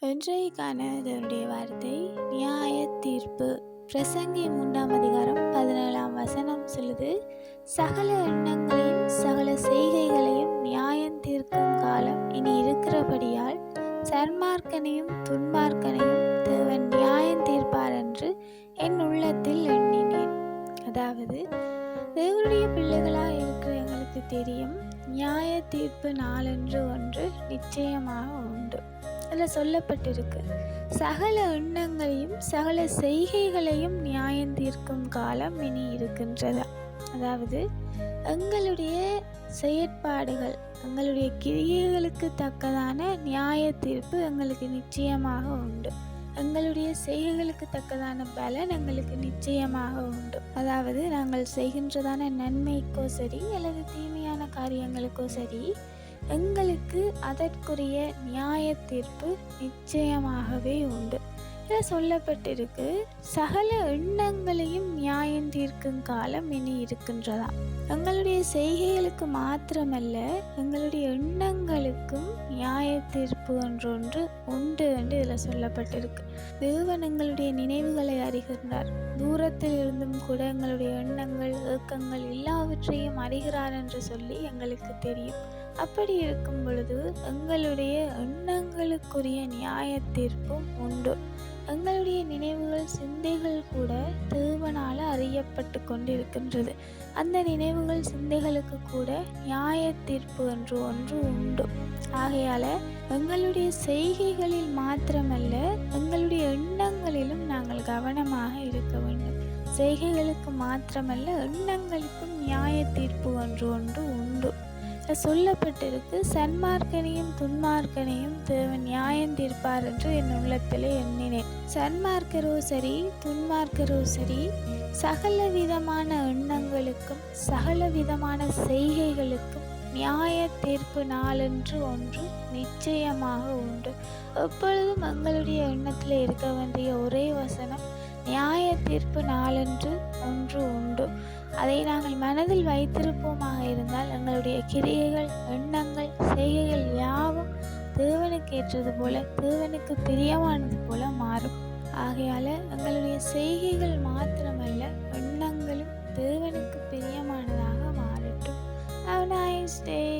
இன்றைக்கான இதனுடைய வார்த்தை நியாய தீர்ப்பு. பிரசங்கி 3ஆம் அதிகாரம் 17ஆம் வசனம் சொல்லுது, சகல எண்ணங்களையும் சகல செய்கைகளையும் நியாயம் தீர்க்கும் காலம் இனி இருக்கிறபடியால் சன்மார்க்கனையும் துன்மார்க்கனையும் தேவன் நியாயம் தீர்ப்பார் என்று என் உள்ளத்தில் எண்ணினேன். அதாவது தேவனுடைய பிள்ளைகளாக இருக்கிற எங்களுக்கு தெரியும், நியாய தீர்ப்பு நாளென்று ஒன்று நிச்சயமாக உண்டு. அதில் சொல்லப்பட்டிருக்கு, சகல எண்ணங்களையும் சகல செய்கைகளையும் நியாயம் தீர்க்கும் காலம் இனி இருக்கின்றதா. அதாவது எங்களுடைய செயற்பாடுகள், எங்களுடைய கிரியைகளுக்கு தக்கதான நியாய தீர்ப்பு எங்களுக்கு நிச்சயமாக உண்டு. எங்களுடைய செய்கைகளுக்கு தக்கதான பலன் எங்களுக்கு நிச்சயமாக உண்டு. அதாவது நாங்கள் செய்கின்றதான நன்மைக்கோ சரி அல்லது தீமையான காரியங்களுக்கோ சரி, எங்களுக்கு அதற்குரிய நியாய தீர்ப்பு நிச்சயமாகவே உண்டு. இதில் சொல்லப்பட்டிருக்கு, சகல எண்ணங்களையும் நியாயம் தீர்க்கும் காலம் இனி இருக்கின்றதா. எங்களுடைய செய்கைகளுக்கு மாத்திரமல்ல, எங்களுடைய எண்ணங்களுக்கும் நியாய தீர்ப்பு ஒன்று உண்டு என்று இதில் சொல்லப்பட்டிருக்கு. தேவன் எங்களுடைய நினைவுகளை அறிகின்றார். தூரத்தில் இருந்தும் கூட எங்களுடைய எண்ணங்கள், ஏக்கங்கள் எல்லாவற்றையும் அறிகிறார் என்று சொல்லி எங்களுக்கு தெரியும். அப்படி இருக்கும் பொழுது எங்களுடைய எண்ணங்களுக்குரிய நியாய தீர்ப்பும் உண்டு. எங்களுடைய நினைவுகள், சிந்தைகள் கூட தேவனால் அறியப்பட்டு கொண்டிருக்கின்றது. அந்த நினைவுகள், சிந்தைகளுக்கு கூட நியாய தீர்ப்பு என்று ஒன்று உண்டு. ஆகையால் எங்களுடைய செய்கைகளில் மாத்திரமல்ல, எங்களுடைய எண்ணங்களிலும் நாங்கள் கவனமாக இருக்க வேண்டும். செய்கைகளுக்கு மாத்திரமல்ல, எண்ணங்களுக்கும் நியாய தீர்ப்பு ஒன்று உண்டு. சொல்லப்பட்டிருக்கு, சன்மார்க்கனையும் துன்மார்க்கனையும் தேவன் நியாயம் தீர்ப்பார் என்று என் உள்ளத்திலே எண்ணினேன். சன்மார்க்கரோ சரி, துன்மார்க்கரோ சரி, சகல விதமான எண்ணங்களுக்கும் சகல விதமான செய்கைகளுக்கும் நியாய தீர்ப்பு நாளென்று ஒன்று நிச்சயமாக உண்டு. எப்பொழுதும் எங்களுடைய எண்ணத்தில் இருக்க வேண்டிய ஒரே வசனம், நியாய தீர்ப்பு நாளென்று ஒன்று உண்டு. அதை நாங்கள் மனதில் வைத்திருப்போமாக இருந்தால் எங்களுடைய கிரியைகள், எண்ணங்கள், செய்கைகள் யாவும் தேவனுக்கு ஏற்றது போல, தேவனுக்கு பிரியமானது போல மாறும். ஆகையால் எங்களுடைய செய்கைகள் மாத்திரமல்ல, எண்ணங்களும் தேவனுக்கு பிரியமானதாக மாறட்டும். Have a nice day.